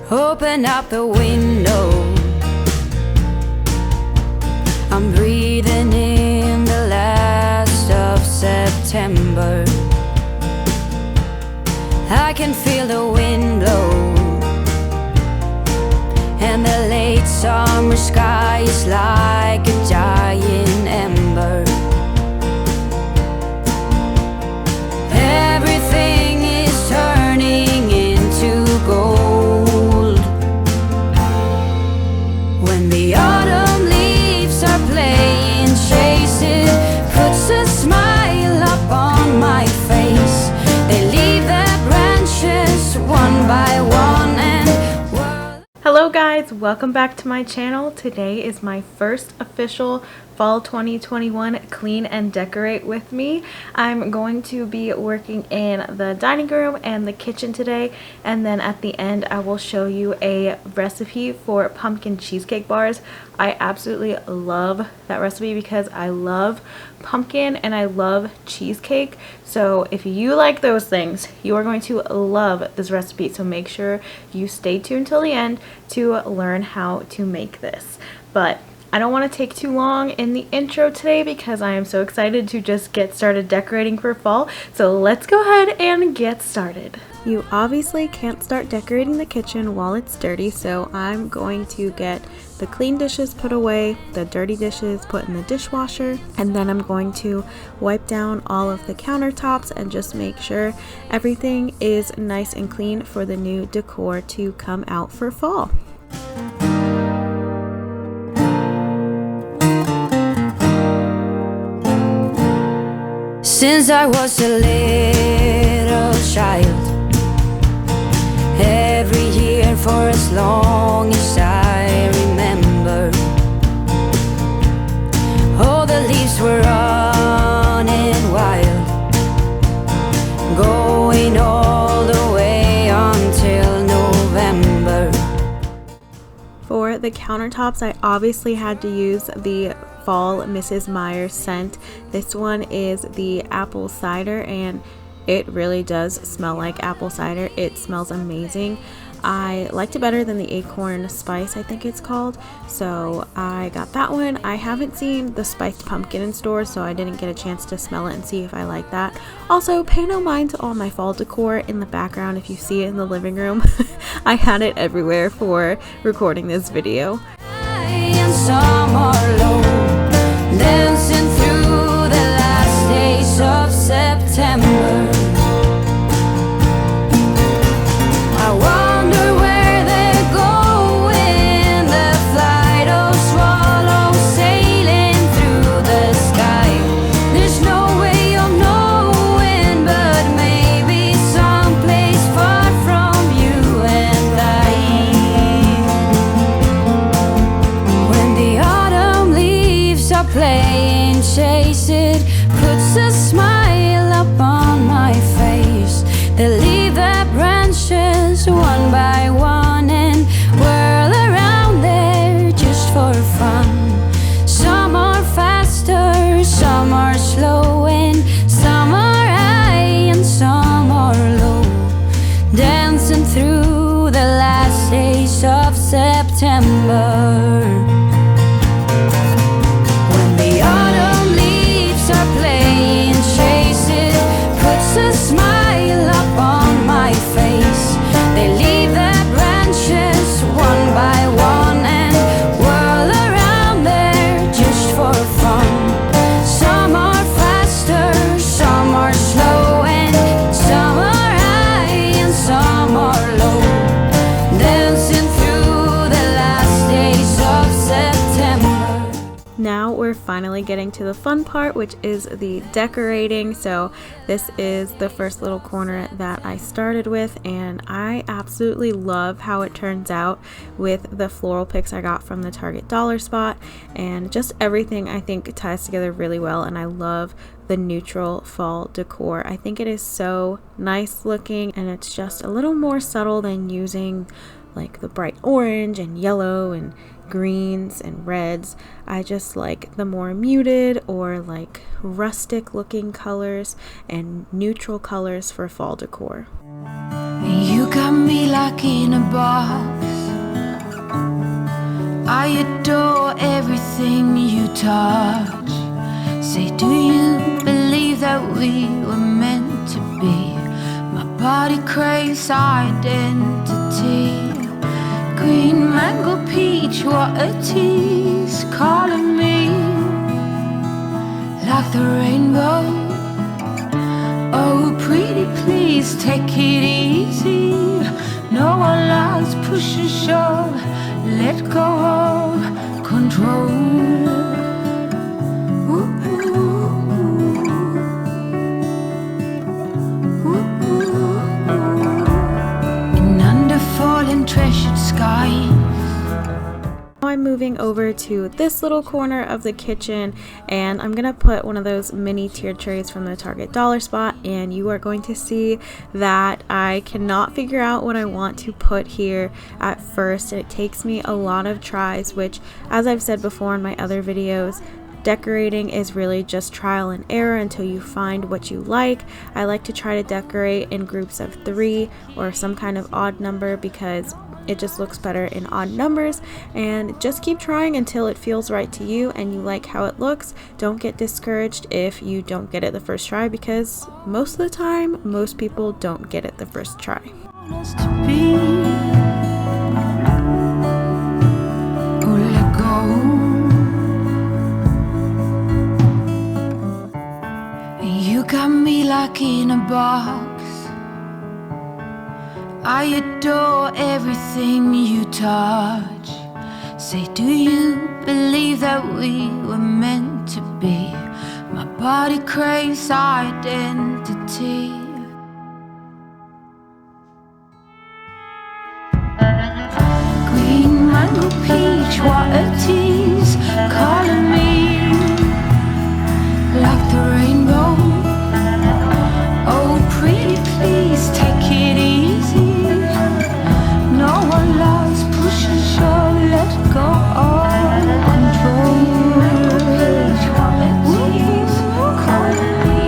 Open up the window. I'm breathing in the last of September. I can feel the wind blow, and the late summer sky is like a giant ember. Everything is turning into gold. When the autumn leaves are playing chase, it puts a smile up on my face. They leave their branches one by one and Hello guys, welcome back to my channel. Today is my first official fall 2021 clean and decorate with me. I'm going to be working in the dining room and the kitchen today, and then at the end I will show you a recipe for pumpkin cheesecake bars. I absolutely love that recipe because I love pumpkin and I love cheesecake. So if you like those things, you are going to love this recipe. So make sure you stay tuned till the end to learn how to make this. But I don't want to take too long in the intro today because I am so excited to just get started decorating for fall. So let's go ahead and get started. You obviously can't start decorating the kitchen while it's dirty, so I'm going to get the clean dishes put away, the dirty dishes put in the dishwasher, and then I'm going to wipe down all of the countertops and just make sure everything is nice and clean for the new decor to come out for fall. Since I was a little child, every year for as long as I remember, all the leaves were running wild, going all the way until November. For the countertops, I obviously had to use the fall Mrs. Meyer's scent. This one is the apple cider, and it really does smell like apple cider. It smells amazing. I liked it better than the acorn spice, I think it's called, so I got that one. I haven't seen the spiced pumpkin in stores, so I didn't get a chance to smell it and see if I like that. Also, pay no mind to all my fall decor in the background if you see it in the living room. I had it everywhere for recording this video. Some are low, dancing through the last days of September. I wonder where they're going, the flight of swallows sailing through the sky. There's no way of knowing, but maybe someplace far from you and I. When the autumn leaves are playing chase, it puts a smile up on my face. They leave their branches one by one and whirl around there just for fun. Some are faster, some are slow, and some are high and some are low, dancing through the last days of September. When the autumn leaves are playing chase, it puts a smile up on my face. They leave their branches one by one and whirl around there just for fun. Some are faster, some are slow, and some are high and some are low, dancing through the last days of September. Now we're finally getting to the fun part, which is the decorating. So this is the first little corner that I started with, and I absolutely love how it turns out with the floral picks I got from the Target dollar spot, and just everything I think ties together really well. And I love the neutral fall decor. I think it is so nice looking, and it's just a little more subtle than using like the bright orange and yellow and greens and reds. I just like the more muted or like rustic looking colors and neutral colors for fall decor. You got me like in a ball, I adore everything you touch. Say, do you believe that we were meant to be? My body craves identity. Green mango peach, what a tease. Calling me like the rainbow. Oh, pretty please, take it easy. No one likes push and shove. Let go of control. Ooh, ooh, ooh, ooh. In under fallen treasured skies. I'm moving over to this little corner of the kitchen, and I'm gonna put one of those mini tiered trays from the Target dollar spot, and you are going to see that I cannot figure out what I want to put here at first. It takes me a lot of tries, which, as I've said before in my other videos, decorating is really just trial and error until you find what you like. I like to try to decorate in groups of 3 or some kind of odd number because it just looks better in odd numbers, and just keep trying until it feels right to you and you like how it looks. Don't get discouraged if you don't get it the first try, because most of the time most people don't get it the first try. You got me like in a box. I adore everything you touch. Say, do you believe that we were meant to be? My body craves identity. Green mango peach, what a tease. Calling me like the rainbow. Oh, pretty please, take it easy. No one loves push and shove. Let go of control. Calling me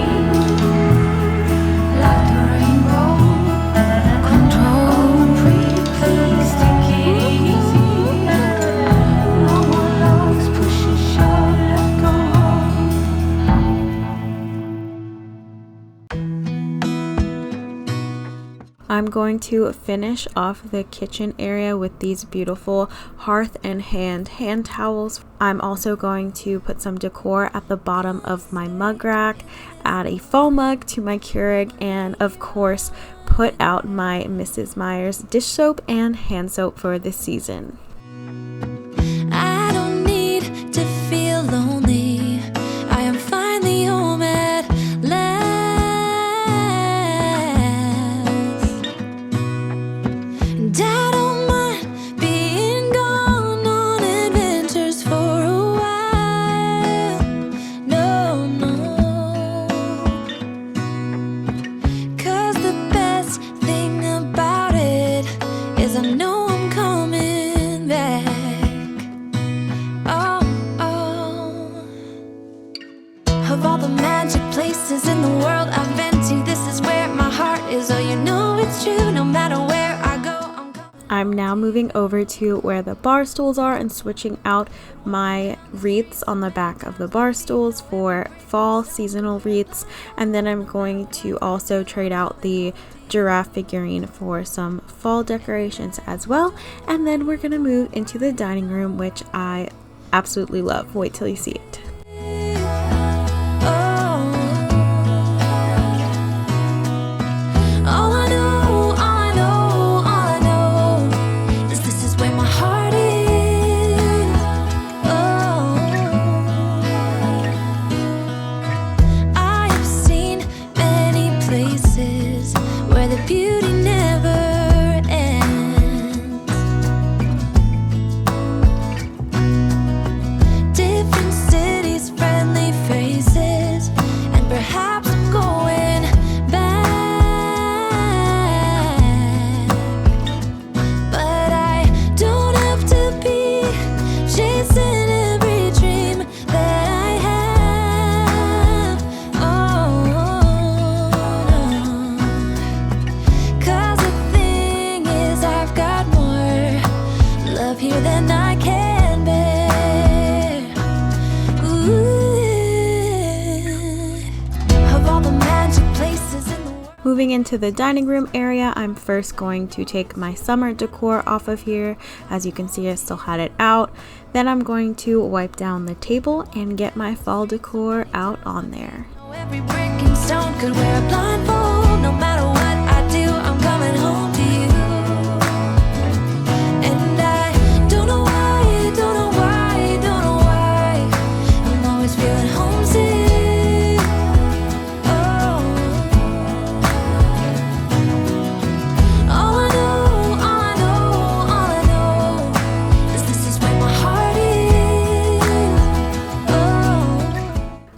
like the rainbow. Control, pretty please, take it easy. No one loves push and shove. Let go of. I'm going to finish off the kitchen area with these beautiful hearth and hand towels. I'm also going to put some decor at the bottom of my mug rack, add a faux mug to my Keurig, and of course put out my Mrs. Meyer's dish soap and hand soap for this season. I don't need to feel lonely. I am finally home at last. And I don't mind being gone on adventures for a while. No, no. 'Cause the best thing about it is I know I'm coming back. Oh, oh. Of all the magic places in the world I've been to, this is where my heart is. Oh, you know it's true, no matter where I go, I'm coming. I'm now moving over to where the bar stools are and switching out my wreaths on the back of the bar stools for fall seasonal wreaths, and then I'm going to also trade out the giraffe figurine for some fall decorations as well. And then we're gonna move into the dining room, which I absolutely love. Wait till you see it. All I know, all I know, all I know is this is where my heart is. Oh, I have seen many places where the beauty never ends. Different cities. Moving into the dining room area, I'm first going to take my summer decor off of here. As you can see, I still had it out. Then I'm going to wipe down the table and get my fall decor out on there. Every brick and stone could wear a blindfold. No matter what I do, I'm coming home to you. And I don't know why, don't know why, don't know why I'm always feeling homesick. Oh, all I know, all I know, all I know is this is where my heart is. Oh.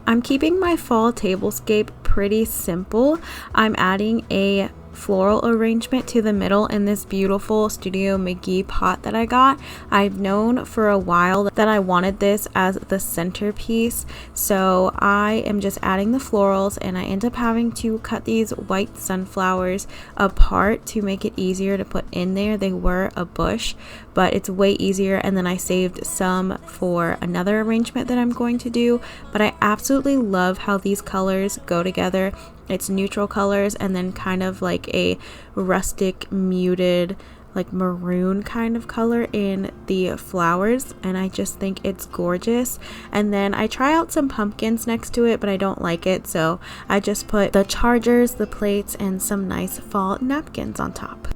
I'm keeping my fall tablescape pretty simple. I'm adding a floral arrangement to the middle in this beautiful Studio McGee pot that I got. I've known for a while that I wanted this as the centerpiece, so I am just adding the florals, and I end up having to cut these white sunflowers apart to make it easier to put in there. They were a bush, but it's way easier, and then I saved some for another arrangement that I'm going to do. But I absolutely love how these colors go together. It's neutral colors and then kind of like a rustic, muted, like maroon kind of color in the flowers, and I just think it's gorgeous. And then I try out some pumpkins next to it, but I don't like it, so I just put the chargers, the plates, and some nice fall napkins on top.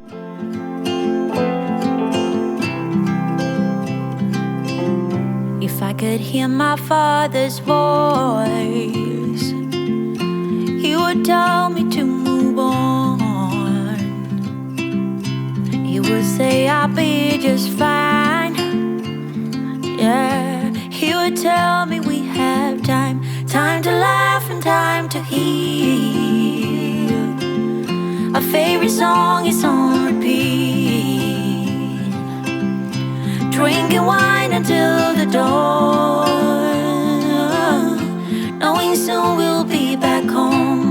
If I could hear my father's voice, he would tell me to move on. He would say I'll be just fine. Yeah, he would tell me we have time, time to laugh and time to heal. Our favorite song is on repeat, drinking wine until the dawn, knowing soon we'll be back home.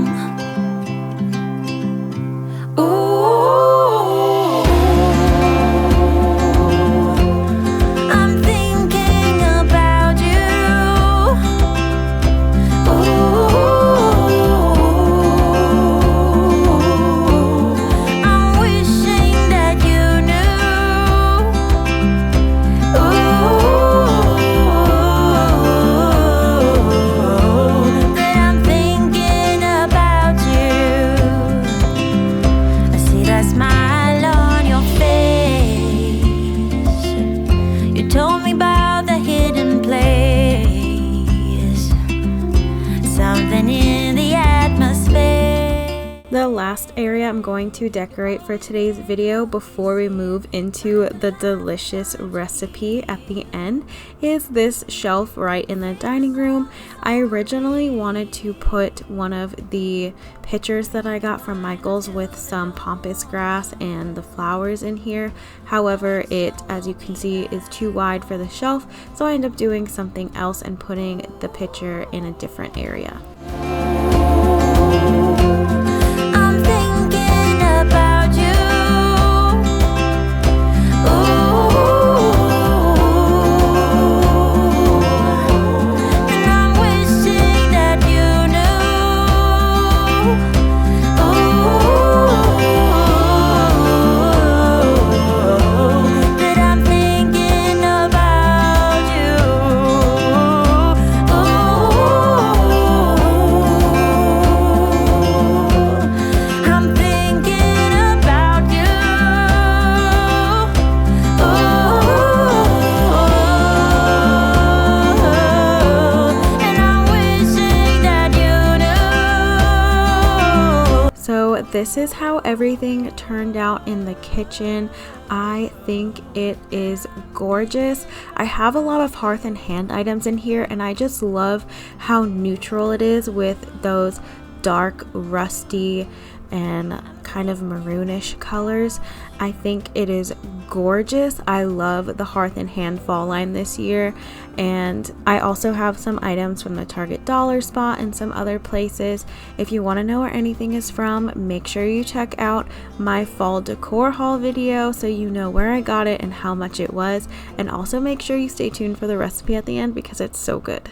The last area I'm going to decorate for today's video before we move into the delicious recipe at the end is this shelf right in the dining room. I originally wanted to put one of the pictures that I got from Michael's with some pampas grass and the flowers in here. However, it, as you can see, is too wide for the shelf, so I ended up doing something else and putting the picture in a different area. This is how everything turned out in the kitchen. I think it is gorgeous. I have a lot of hearth and hand items in here, and I just love how neutral it is with those dark, rusty, and kind of maroonish colors. I think it is gorgeous. I love the Hearth and Hand fall line this year, and I also have some items from the Target dollar spot and some other places. If you want to know where anything is from, make sure you check out my fall decor haul video so you know where I got it and how much it was, and also make sure you stay tuned for the recipe at the end because it's so good.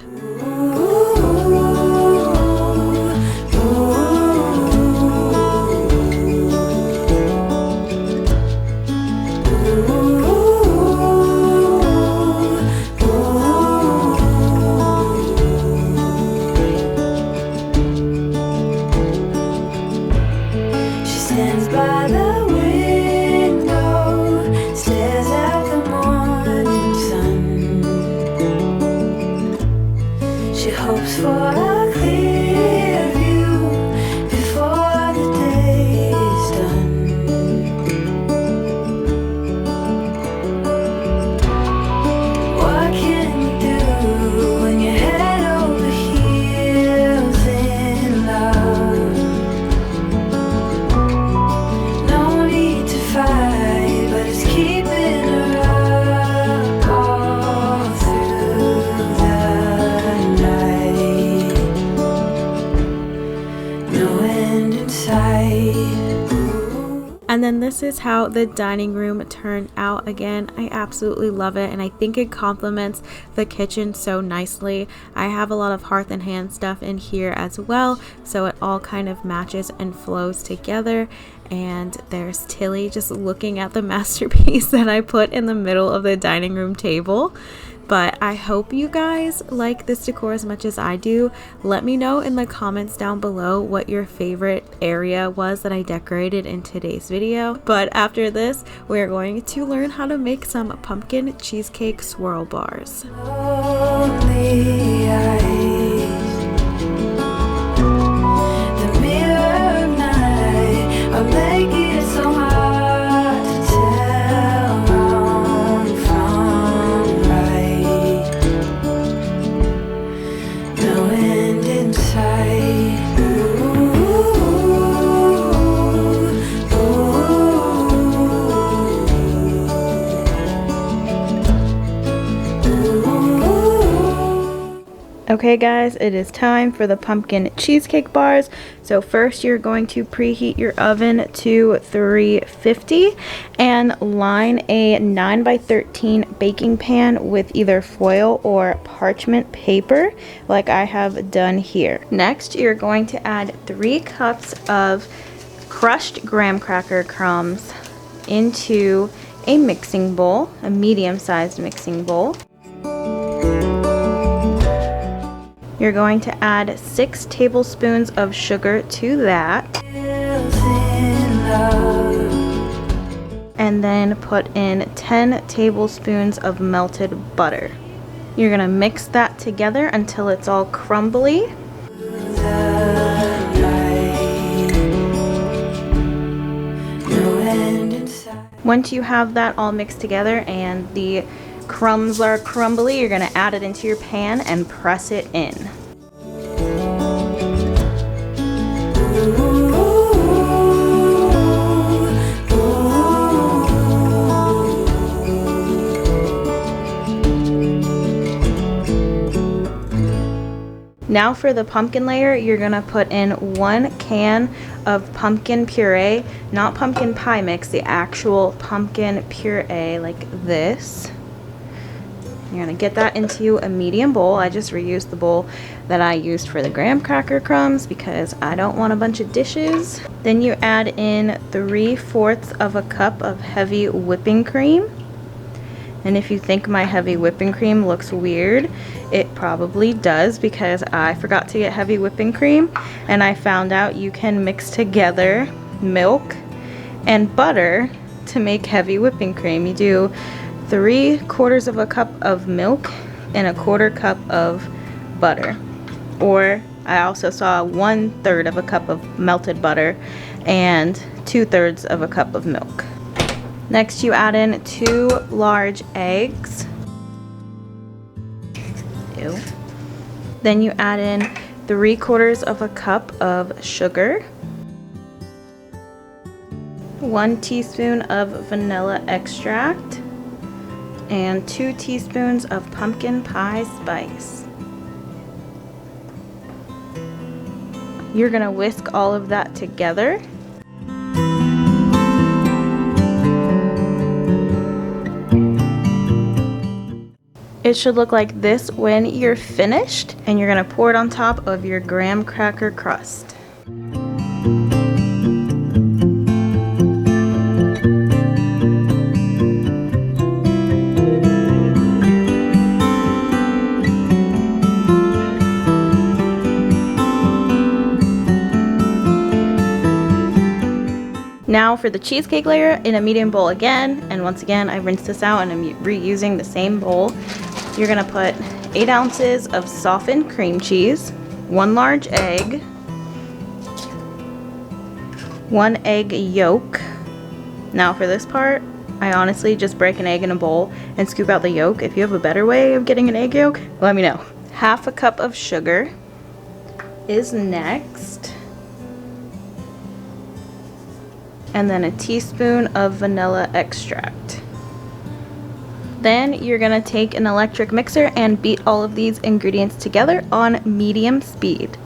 this is how the dining room turned out. Again, I absolutely love it, and I think it complements the kitchen so nicely. I have a lot of hearth and hand stuff in here as well, so it all kind of matches and flows together. And there's Tilly just looking at the masterpiece that I put in the middle of the dining room table. But I hope you guys like this decor as much as I do. Let me know in the comments down below what your favorite area was that I decorated in today's video. But after this, we're going to learn how to make some pumpkin cheesecake swirl bars. Okay guys, it is time for the pumpkin cheesecake bars. So first you're going to preheat your oven to 350 and line a 9x13 baking pan with either foil or parchment paper like I have done here. Next you're going to add 3 cups of crushed graham cracker crumbs into a mixing bowl, a medium-sized mixing bowl. You're going to add 6 tablespoons of sugar to that. And then put in 10 tablespoons of melted butter. You're going to mix that together until it's all crumbly. Once you have that all mixed together and the crumbs are crumbly, you're going to add it into your pan and press it in. Now for the pumpkin layer, you're going to put in 1 can of pumpkin puree, not pumpkin pie mix, the actual pumpkin puree like this. You're going to get that into a medium bowl. I just reused the bowl that I used for the graham cracker crumbs because I don't want a bunch of dishes. Then you add in 3/4 of a cup of heavy whipping cream. And if you think my heavy whipping cream looks weird, it probably does because I forgot to get heavy whipping cream and I found out you can mix together milk and butter to make heavy whipping cream. You do 3/4 of a cup of milk and 1/4 cup of butter. Or I also saw 1/3 of a cup of melted butter and 2/3 of a cup of milk. Next you add in 2 large eggs. Ew. Then you add in 3/4 of a cup of sugar, 1 teaspoon of vanilla extract, and 2 teaspoons of pumpkin pie spice. You're gonna whisk all of that together. It should look like this when you're finished, and you're gonna pour it on top of your graham cracker crust. Now for the cheesecake layer in a medium bowl again, and once again I rinsed this out and I'm reusing the same bowl. You're gonna put 8 ounces of softened cream cheese, 1 large egg, 1 egg yolk. Now for this part, I honestly just break an egg in a bowl and scoop out the yolk. If you have a better way of getting an egg yolk, let me know. 1/2 cup of sugar is next. And then a teaspoon of vanilla extract. Then you're gonna take an electric mixer and beat all of these ingredients together on medium speed.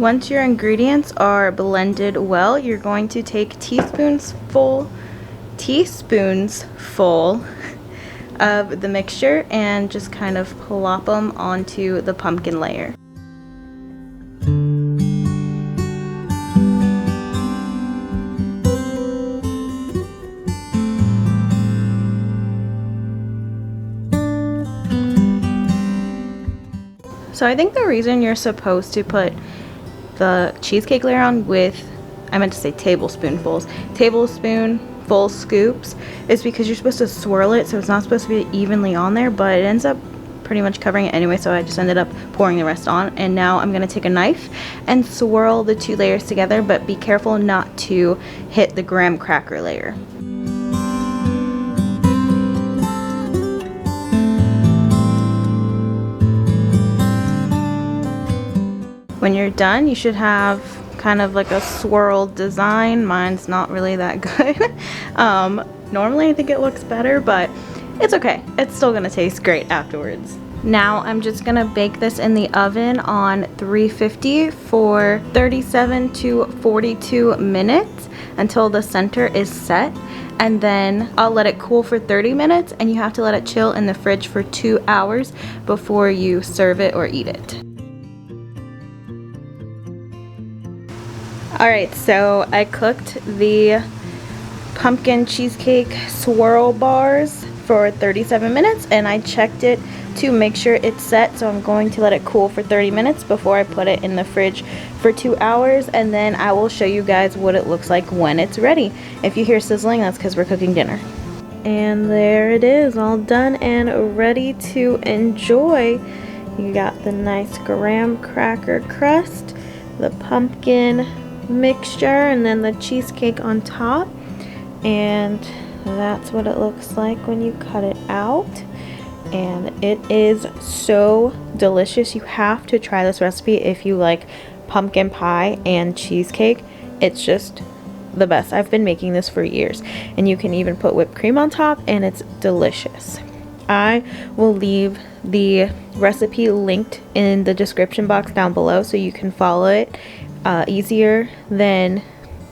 Once your ingredients are blended well, you're going to take teaspoons full of the mixture and just kind of plop them onto the pumpkin layer. So I think the reason you're supposed to put the cheesecake layer on with, I meant to say tablespoonful scoops, is because you're supposed to swirl it, so it's not supposed to be evenly on there, but it ends up pretty much covering it anyway, so I just ended up pouring the rest on. And now I'm going to take a knife and swirl the two layers together, but be careful not to hit the graham cracker layer. When you're done, you should have kind of like a swirled design. Mine's not really that good. Normally I think it looks better, but it's okay. It's still gonna taste great afterwards. Now I'm just gonna bake this in the oven on 350 for 37 to 42 minutes until the center is set. And then I'll let it cool for 30 minutes, and you have to let it chill in the fridge for 2 hours before you serve it or eat it. Alright, so I cooked the pumpkin cheesecake swirl bars for 37 minutes, and I checked it to make sure it's set, so I'm going to let it cool for 30 minutes before I put it in the fridge for 2 hours, and then I will show you guys what it looks like when it's ready. If you hear sizzling, that's because we're cooking dinner. And there it is, all done and ready to enjoy. You got the nice graham cracker crust, the pumpkin mixture, and then the cheesecake on top, and that's what it looks like when you cut it out. And it is so delicious. You have to try this recipe if you like pumpkin pie and cheesecake. It's just the best. I've been making this for years, and you can even put whipped cream on top, and it's delicious. I will leave the recipe linked in the description box down below so you can follow it easier than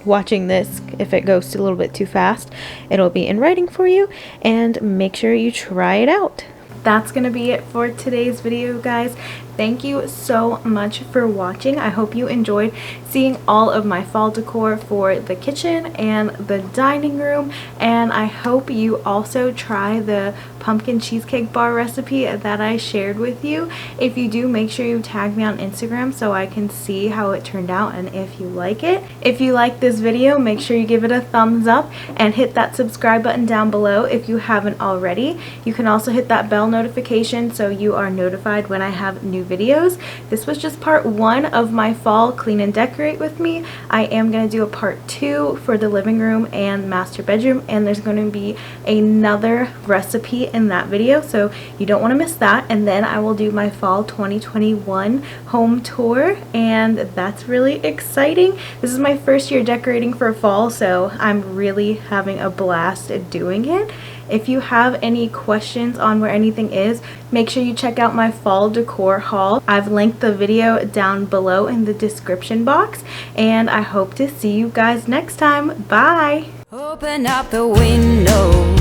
watching this. If it goes a little bit too fast, it'll be in writing for you, and make sure you try it out. That's gonna be it for today's video, guys. Thank you so much for watching. I hope you enjoyed seeing all of my fall decor for the kitchen and the dining room, and I hope you also try the pumpkin cheesecake bar recipe that I shared with you. If you do, make sure you tag me on Instagram so I can see how it turned out and if you like it. If you like this video, make sure you give it a thumbs up and hit that subscribe button down below if you haven't already. You can also hit that bell notification so you are notified when I have new videos. This was just part 1 of my fall clean and decorate with me. I am going to do a part 2 for the living room and master bedroom, and there's going to be another recipe in that video, so you don't want to miss that. And then I will do my fall 2021 home tour, and that's really exciting. This is my first year decorating for fall, so I'm really having a blast doing it. If you have any questions on where anything is, make sure you check out my fall decor haul. I've linked the video down below in the description box, and I hope to see you guys next time. Bye! Open up the window,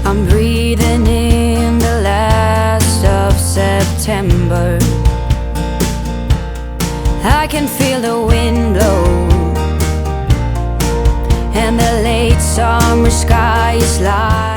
I'm breathing in the last of September. I can feel the wind blow, and the late summer sky is light.